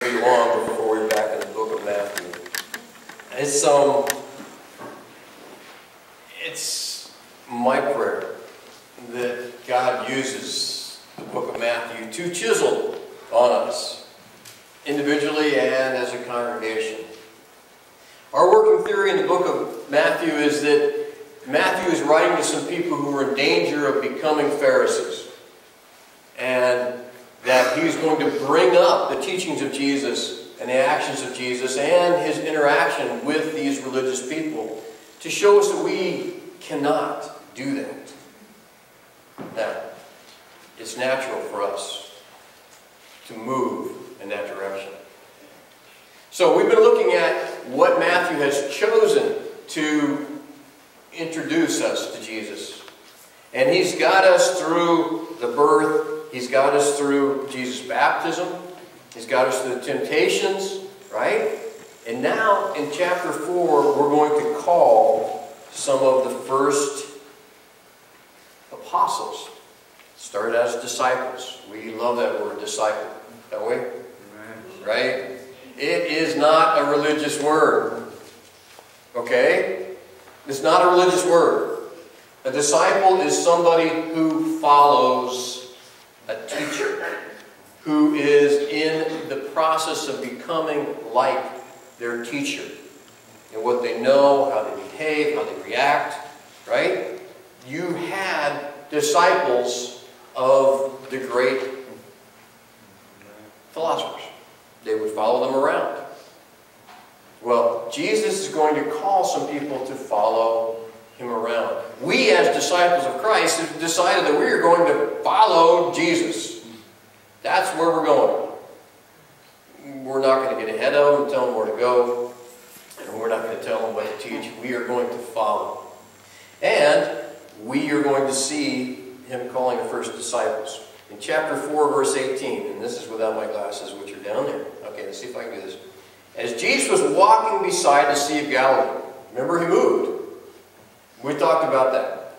Be long before we're back in the book of Matthew. It's my prayer that God uses the book of Matthew to chisel on us, individually and as a congregation. Our working theory in the book of Matthew is that Matthew is writing to some people who are in danger of becoming Pharisees, and that he's going to bring up the teachings of Jesus and the actions of Jesus and his interaction with these religious people to show us that we cannot do that. Now, it's natural for us to move in that direction. So we've been looking at what Matthew has chosen to introduce us to Jesus. And he's got us through the birth. He's got us through Jesus' baptism. He's got us through the temptations, right? And now in chapter 4, we're going to call some of the first apostles. Started as disciples. We love that word, disciple, don't we? Right? It is not a religious word. Okay? It's not a religious word. A disciple is somebody who follows a teacher, who is in the process of becoming like their teacher. And what they know, how they behave, how they react, right? You had disciples of the great philosophers. They would follow them around. Well, Jesus is going to call some people to follow him around. We, as disciples of Christ, have decided that we are going to follow Jesus. That's where we're going. We're not going to get ahead of them, tell them where to go, and we're not going to tell them what to teach. We are going to follow. And we are going to see him calling the first disciples. In chapter 4, verse 18, and this is without my glasses, which are down there. Okay, let's see if I can do this. As Jesus was walking beside the Sea of Galilee, remember he moved. We talked about that.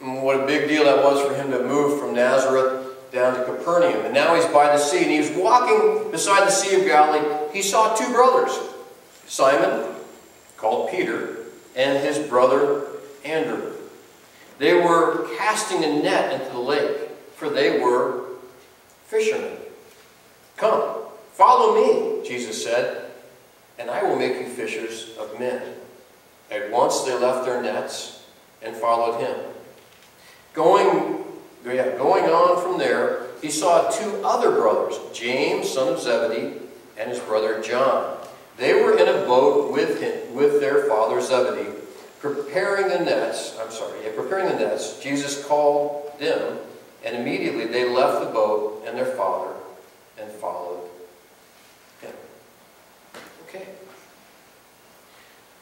And what a big deal that was for him to move from Nazareth down to Capernaum. And now he's by the sea, and he was walking beside the Sea of Galilee. He saw two brothers, Simon, called Peter, and his brother Andrew. They were casting a net into the lake, for they were fishermen. "Come, follow me," Jesus said, "and I will make you fishers of men." At once they left their nets and followed him. Going on from there, he saw two other brothers, James, son of Zebedee, and his brother John. They were in a boat with their father Zebedee, preparing the nets. Jesus called them, and immediately they left the boat and their father and followed him. Okay.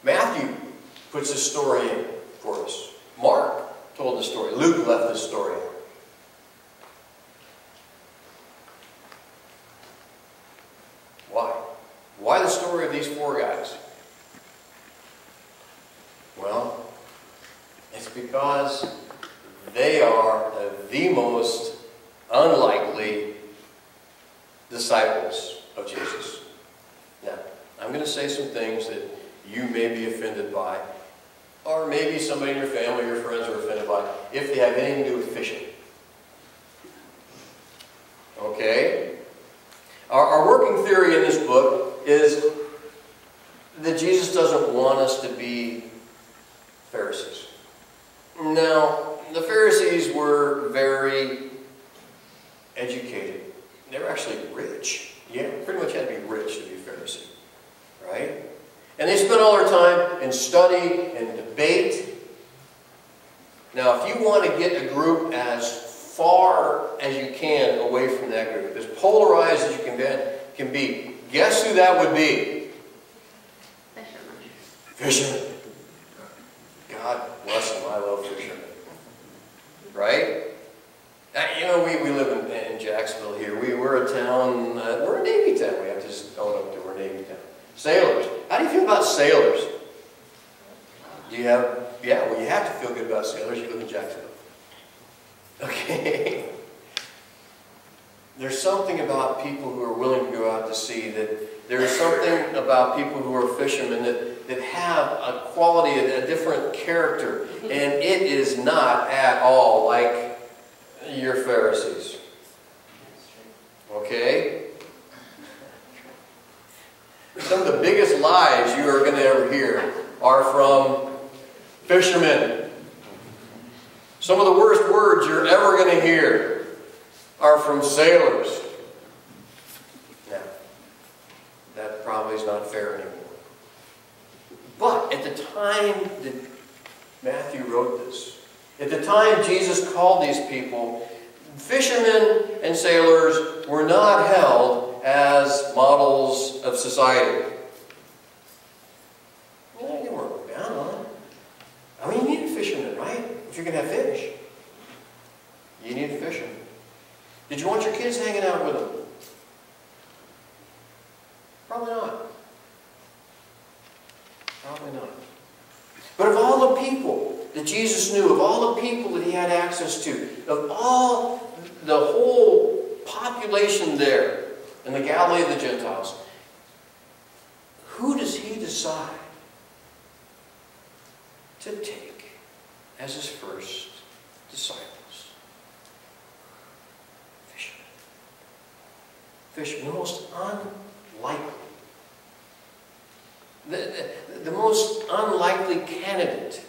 Matthew puts this story in for us. Mark told the story. Luke left this story in. Why? Why the story of these four guys? Well, it's because they are the most unlikely disciples of Jesus. Now, I'm going to say some things that you may be offended by, or maybe somebody in your family or your friends are offended by, if they have anything to do with fishing. Okay? Our working theory in this book is that Jesus doesn't want us to be Pharisees. Now, the Pharisees were very educated. They were actually rich. Yeah, pretty much had to be rich to be a Pharisee. Right? And they spent all their time in study and debate. Now, if you want to get a group as far as you can away from that group, as polarized as you can be, guess who that would be? Fishermen. God bless them. I love fishermen. Right? You know, we live in Jacksonville here. We're a town, we're a Navy town. We have to just own up to we're a Navy town. Sailors. How do you feel about sailors? Do you have, yeah, well, you have to feel good about sailors. You live in Jacksonville. Okay. there's something about people who are willing to go out to sea, that there is something about people who are fishermen that have a quality, a different character. And it is not at all like your Pharisees. Okay? Some of the biggest lies you are going to ever hear are from fishermen. Some of the worst words you're ever going to hear are from sailors. Now, that probably is not fair anymore. But at the time that Matthew wrote this, at the time Jesus called these people, fishermen and sailors were not held as models of society. Well, you weren't looked down on. I mean, you need a fisherman, right? If you're going to have fish, you need a fisherman. Did you want your kids hanging out with them? Probably not. Probably not. But of all the people that Jesus knew, of all the people that he had access to, of all the whole population there in the Galilee of the Gentiles, who does he decide to take as his first disciples? Fishermen. Fishermen, the most unlikely. The most unlikely candidate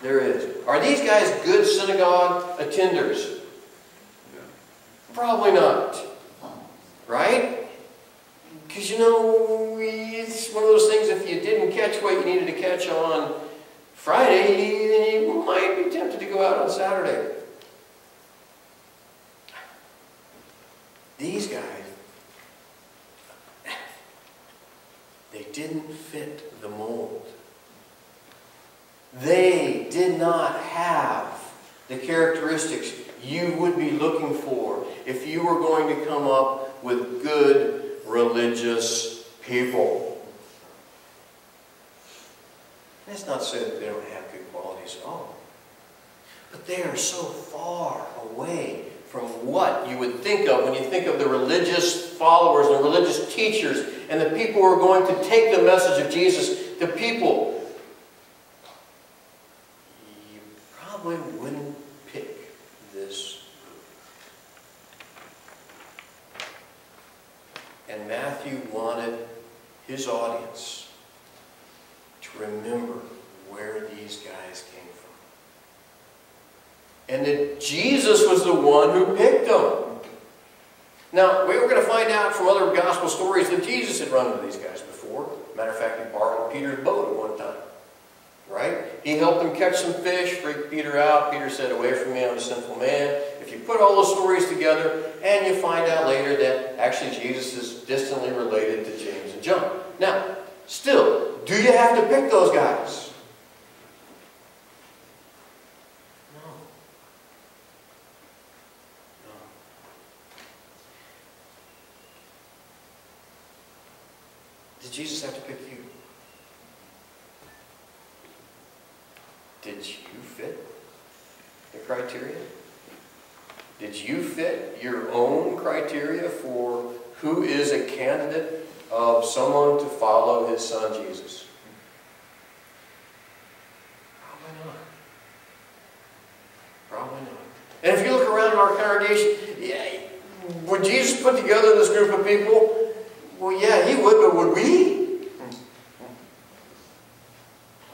there is. Are these guys good synagogue attenders? Probably not. Right? Because, you know, it's one of those things, if you didn't catch what you needed to catch on Friday, you might be tempted to go out on Saturday. These guys, they didn't fit the mold. They did not have the characteristics you would be looking for if you were going to come up with good religious people. That's not to say that they don't have good qualities at all. But they are so far away from what you would think of when you think of the religious followers and the religious teachers and the people who are going to take the message of Jesus to people. You probably wouldn't pick this group. And Matthew wanted his audience to remember where these guys came from. And that Jesus was the one who picked them. Now, we were going to find out from other gospel stories that Jesus had run into these guys before. Matter of fact, he borrowed Peter's boat at one time. Right? He helped them catch some fish, freaked Peter out. Peter said, "Away from me, I'm a sinful man." If you put all those stories together, and you find out later that actually Jesus is distantly related to James and John. Now, still, do you have to pick those guys? Did Jesus have to pick you? Did you fit the criteria? Did you fit your own criteria for who is a candidate of someone to follow his son Jesus? Probably not. Probably not. And if you look around in our congregation, would Jesus put together this group of people? Well, yeah, he would, but would we?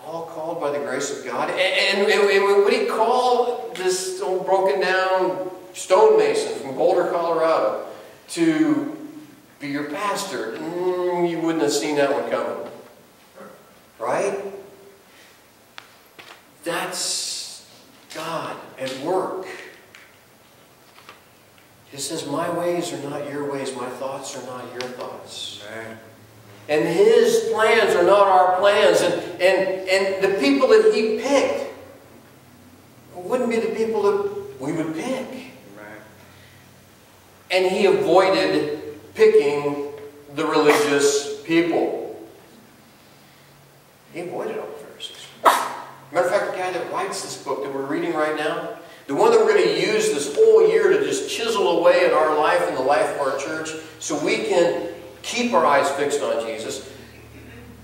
All called by the grace of God. And would he call this old broken down stonemason from Boulder, Colorado to be your pastor? You wouldn't have seen that one coming. Right? That's God at work. He says, "My ways are not your ways, my thoughts are not your thoughts." Right. And his plans are not our plans. And the people that he picked wouldn't be the people that we would pick. Right. And he avoided picking the religious people. He avoided all the Pharisees. Matter of fact, the guy that writes this book that we're reading right now, the one that we're going to use this whole year to just chisel away at our life and the life of our church so we can keep our eyes fixed on Jesus,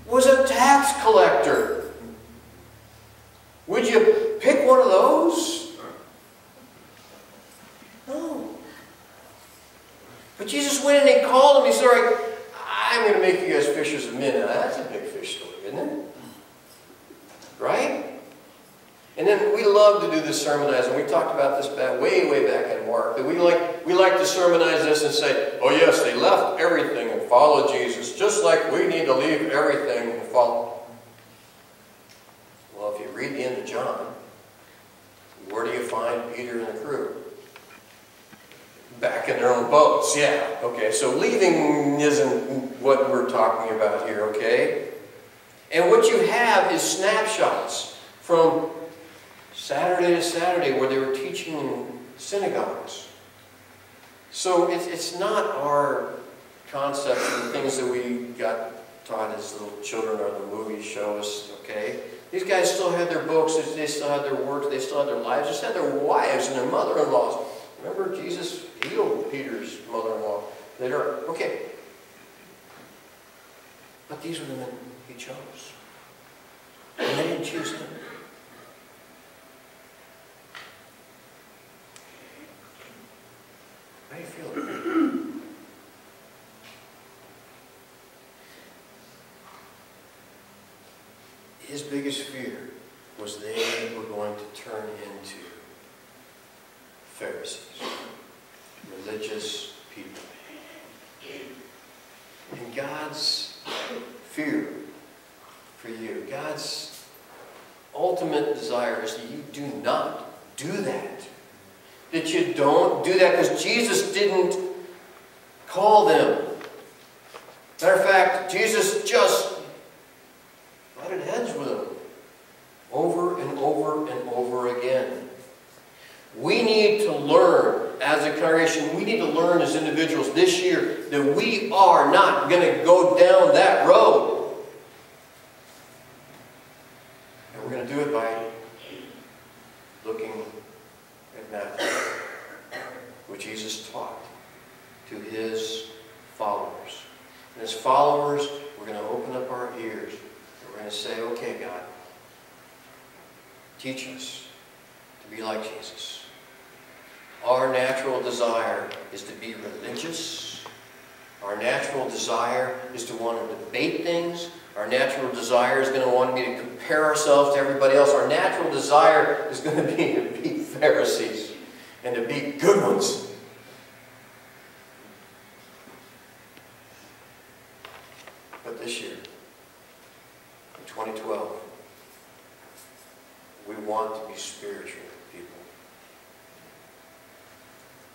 was a tax collector. Would you pick one of those? No. But Jesus went and he called him. He said, all right, I'm going to make you guys fishers of men. Now, that's a big fish story, isn't it? Right? And then we love to do this sermonizing. We talked about this way back in Mark. That we like to sermonize this and say, oh yes, they left everything and followed Jesus, just like we need to leave everything and follow. Well, if you read the end of John, where do you find Peter and the crew? Back in their own boats. Yeah, okay. So leaving isn't what we're talking about here, okay? And what you have is snapshots from Saturday to Saturday where they were teaching in synagogues. So it's not our concepts and the things that we got taught as little children or the movies show us, okay? These guys still had their books, they still had their work, they still had their lives, just had their wives and their mother-in-laws. Remember, Jesus healed Peter's mother-in-law later. Okay. But these were the men he chose. And they didn't choose him. How do you feel? His biggest fear was they were going to turn into Pharisees, religious people. And God's fear for you, God's ultimate desire is that you do not do that. That you don't do that because Jesus didn't call them. Matter of fact, Jesus just butted heads with them over and over and over again. We need to learn as a congregation, we need to learn as individuals this year that we are not going to go down that road. And we're going to do it by looking at Matthew, what Jesus taught to his followers. And as followers, we're going to open up our ears. And we're going to say, okay, God, teach us to be like Jesus. Our natural desire is to be religious. Our natural desire is to want to debate things. Our natural desire is going to want me to compare ourselves to everybody else. Our natural desire is going to be Pharisees and to be good ones. But this year, in 2012, we want to be spiritual people.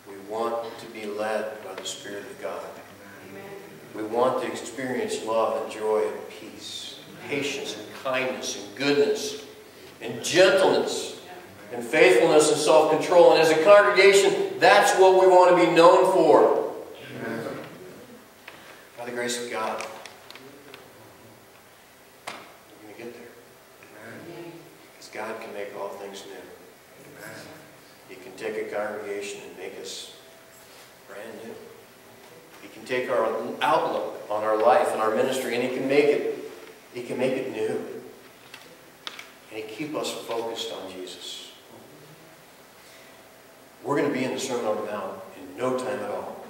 We want to be led by the Spirit of God. Amen. We want to experience love and joy and peace, and patience and kindness and goodness and gentleness and faithfulness and self-control. And as a congregation, that's what we want to be known for. Amen. By the grace of God, we're going to get there. Because God can make all things new. Amen. He can take a congregation and make us brand new. He can take our outlook on our life and our ministry and He can make it new. And He keep us focused on Jesus. We're going to be in the Sermon on the Mount in no time at all.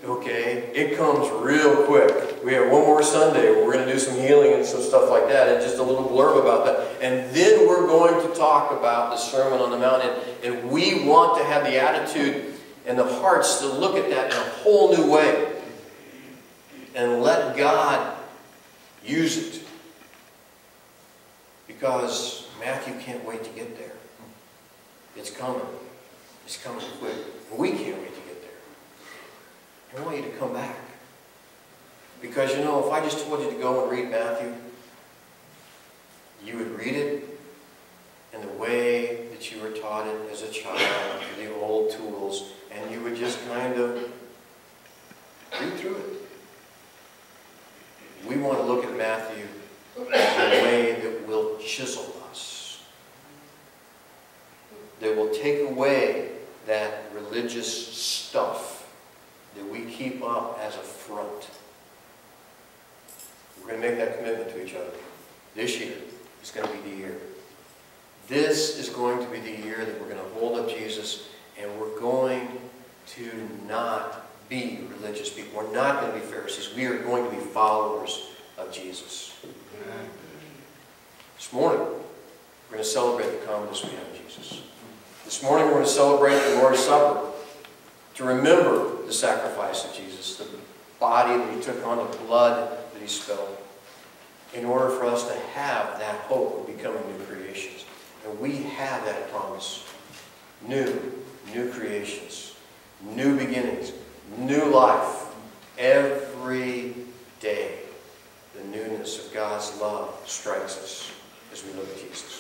Okay? It comes real quick. We have one more Sunday where we're going to do some healing and some stuff like that, and just a little blurb about that. And then we're going to talk about the Sermon on the Mount, and we want to have the attitude and the hearts to look at that in a whole new way. And let God use it. Because Matthew can't wait to get there. It's coming. It's coming quick. We can't wait to get there. I want you to come back. Because, you know, if I just told you to go and read Matthew, you would read it in the way that you were taught it as a child, the old tools, and you would just kind of read through it. We want to look at Matthew in a way that will chisel us, that will take away that religious stuff We're going to make that commitment to each other. This year is going to be the year. This is going to be the year that we're going to hold up Jesus, and we're going to not be religious people. We're not going to be Pharisees. We are going to be followers of Jesus. Amen. This morning, we're going to celebrate the confidence we have in Jesus. This morning, we're going to celebrate the Lord's Supper to remember the sacrifice of Jesus, the body that he took on, the blood that he spilled, in order for us to have that hope of becoming new creations. And we have that promise. New creations, new beginnings, new life. Every day, the newness of God's love strikes us as we look at Jesus.